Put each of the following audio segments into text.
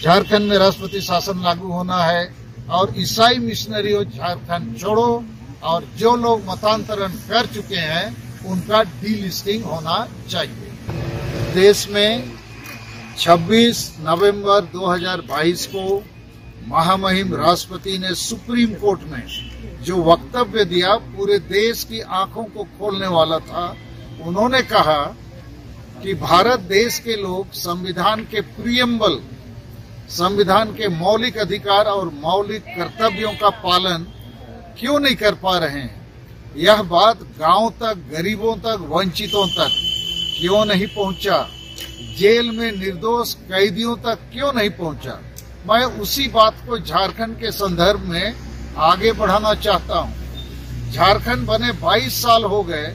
झारखंड में राष्ट्रपति शासन लागू होना है और ईसाई मिशनरियों झारखंड छोड़ो और जो लोग मतांतरण कर चुके हैं उनका डीलिस्टिंग होना चाहिए। देश में 26 नवंबर 2022 को महामहिम राष्ट्रपति ने सुप्रीम कोर्ट में जो वक्तव्य दिया पूरे देश की आंखों को खोलने वाला था। उन्होंने कहा कि भारत देश के लोग संविधान के प्रियम्बल, संविधान के मौलिक अधिकार और मौलिक कर्तव्यों का पालन क्यों नहीं कर पा रहे हैं। यह बात गांव तक, गरीबों तक, वंचितों तक क्यों नहीं पहुंचा, जेल में निर्दोष कैदियों तक क्यों नहीं पहुंचा। मैं उसी बात को झारखंड के संदर्भ में आगे बढ़ाना चाहता हूं। झारखंड बने 22 साल हो गए,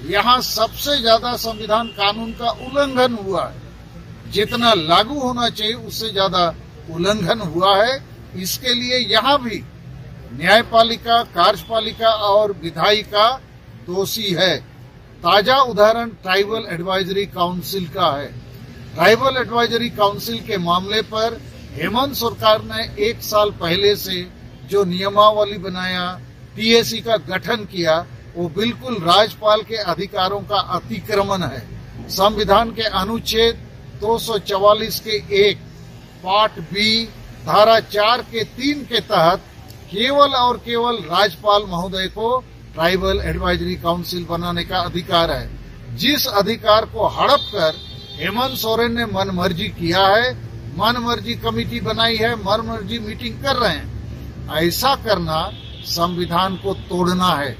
यहाँ सबसे ज्यादा संविधान कानून का उल्लंघन हुआ है। जितना लागू होना चाहिए उससे ज्यादा उल्लंघन हुआ है। इसके लिए यहाँ भी न्यायपालिका, कार्यपालिका और विधायिका दोषी है। ताजा उदाहरण ट्राइबल एडवाइजरी काउंसिल का है। ट्राइबल एडवाइजरी काउंसिल के मामले पर हेमंत सरकार ने 1 साल पहले से जो नियमावली बनाया, टीएसी का गठन किया, वो बिल्कुल राज्यपाल के अधिकारों का अतिक्रमण है। संविधान के अनुच्छेद 244 के 1 पार्ट बी धारा 4 के 3 के तहत केवल और केवल राज्यपाल महोदय को ट्राइबल एडवाइजरी काउंसिल बनाने का अधिकार है। जिस अधिकार को हड़प कर हेमंत सोरेन ने मनमर्जी किया है, मनमर्जी कमेटी बनाई है, मनमर्जी मीटिंग कर रहे हैं। ऐसा करना संविधान को तोड़ना है।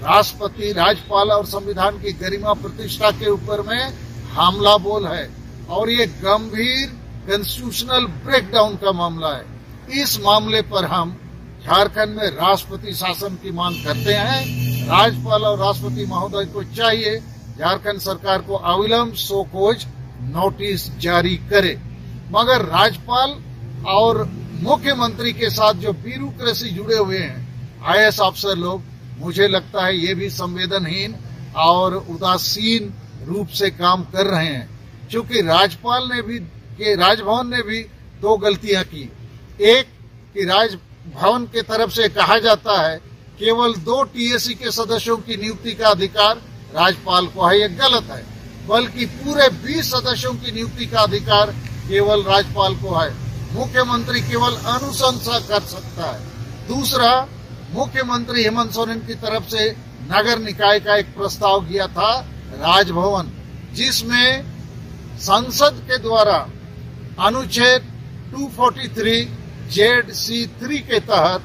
राष्ट्रपति, राज्यपाल और संविधान की गरिमा प्रतिष्ठा के ऊपर में हमला बोल है और ये गंभीर कॉन्स्टिट्यूशनल ब्रेकडाउन का मामला है। इस मामले पर हम झारखंड में राष्ट्रपति शासन की मांग करते हैं। राज्यपाल और राष्ट्रपति महोदय को चाहिए झारखंड सरकार को अविलंब शोकॉज नोटिस जारी करे। मगर राज्यपाल और मुख्यमंत्री के साथ जो ब्यूरोक्रेसी जुड़े हुए हैं, आईएएस अफसर लोग, मुझे लगता है ये भी संवेदनहीन और उदासीन रूप से काम कर रहे हैं। क्योंकि राज्यपाल ने भी, राजभवन ने भी 2 गलतियां की। एक कि राजभवन के तरफ से कहा जाता है केवल 2 टीएसी के सदस्यों की नियुक्ति का अधिकार राज्यपाल को है, ये गलत है। बल्कि पूरे 20 सदस्यों की नियुक्ति का अधिकार केवल राज्यपाल को है। मुख्यमंत्री केवल अनुशंसा कर सकता है। दूसरा, मुख्यमंत्री हेमंत सोरेन की तरफ से नगर निकाय का एक प्रस्ताव किया था राजभवन, जिसमें संसद के द्वारा अनुच्छेद 243 ZC3 के तहत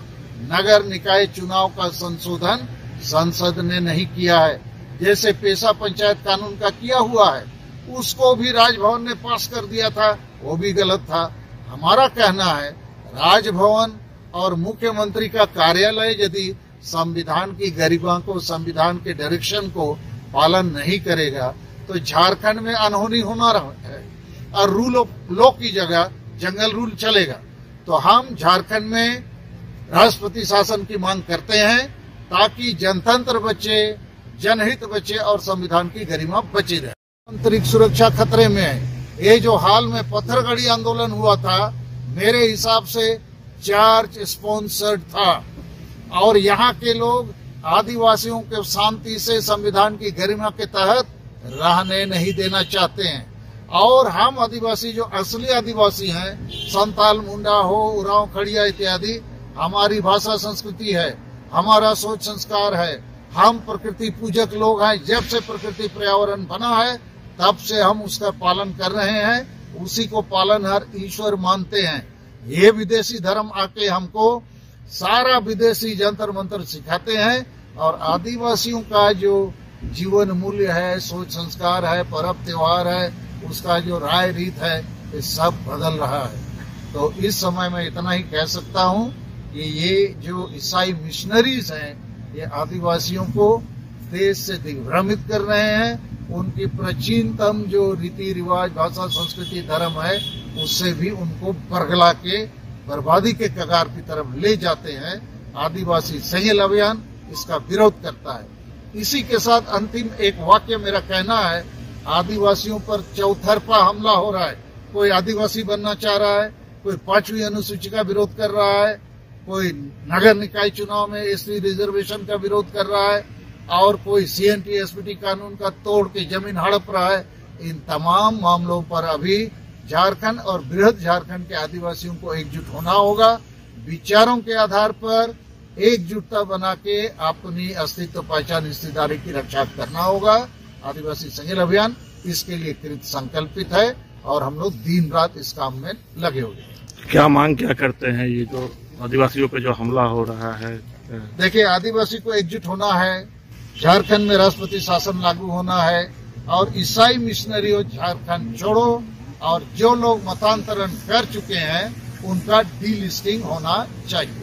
नगर निकाय चुनाव का संशोधन संसद ने नहीं किया है। जैसे पेशा पंचायत कानून का किया हुआ है, उसको भी राजभवन ने पास कर दिया था, वो भी गलत था। हमारा कहना है राजभवन और मुख्यमंत्री का कार्यालय यदि संविधान की गरिमा को, संविधान के डायरेक्शन को पालन नहीं करेगा तो झारखंड में अनहोनी होना है और रूल ऑफ लॉ की जगह जंगल रूल चलेगा। तो हम झारखंड में राष्ट्रपति शासन की मांग करते हैं ताकि जनतंत्र बचे, जनहित बचे और संविधान की गरिमा बची रहे। आंतरिक सुरक्षा खतरे में है। ये जो हाल में पत्थरगड़ी आंदोलन हुआ था, मेरे हिसाब से चर्च स्पॉन्सर्ड था और यहाँ के लोग आदिवासियों के शांति से संविधान की गरिमा के तहत रहने नहीं देना चाहते हैं। और हम आदिवासी जो असली आदिवासी हैं, संताल, मुंडा हो, उरांव, खड़िया इत्यादि, हमारी भाषा संस्कृति है, हमारा सोच संस्कार है। हम प्रकृति पूजक लोग हैं। जब से प्रकृति पर्यावरण बना है तब से हम उसका पालन कर रहे हैं। उसी को पालनहार ईश्वर मानते हैं। ये विदेशी धर्म आके हमको सारा विदेशी जंतर मंत्र सिखाते हैं और आदिवासियों का जो जीवन मूल्य है, सोच संस्कार है, पर्व त्योहार है, उसका जो राय रीत है, ये सब बदल रहा है। तो इस समय में इतना ही कह सकता हूँ कि ये जो ईसाई मिशनरीज हैं, ये आदिवासियों को देश से दिग्भ्रमित कर रहे हैं। उनकी प्राचीनतम जो रीति रिवाज, भाषा, संस्कृति, धर्म है, उससे भी उनको बरगला के बर्बादी के कगार की तरफ ले जाते हैं। आदिवासी संघर्ष अभियान इसका विरोध करता है। इसी के साथ अंतिम एक वाक्य मेरा कहना है, आदिवासियों पर चौतरफा हमला हो रहा है। कोई आदिवासी बनना चाह रहा है, कोई 5वीं अनुसूची का विरोध कर रहा है, कोई नगर निकाय चुनाव में एससी रिजर्वेशन का विरोध कर रहा है, और कोई सीएनटी एसपीटी कानून का तोड़ के जमीन हड़प रहा है। इन तमाम मामलों पर अभी झारखंड और बृहद झारखंड के आदिवासियों को एकजुट होना होगा। विचारों के आधार पर एकजुटता बना के अपनी अस्तित्व, पहचान, हिस्सेदारी की रक्षा करना होगा। आदिवासी संगठन अभियान इसके लिए कृत संकल्पित है और हम लोग दिन रात इस काम में लगे हुए हैं। क्या मांग क्या करते हैं ये जो आदिवासियों पे जो हमला हो रहा है? देखिए, आदिवासी को एकजुट होना है, झारखंड में राष्ट्रपति शासन लागू होना है, और ईसाई मिशनरियों झारखंड छोड़ो, और जो लोग मतांतरण कर चुके हैं उनका डीलिस्टिंग होना चाहिए।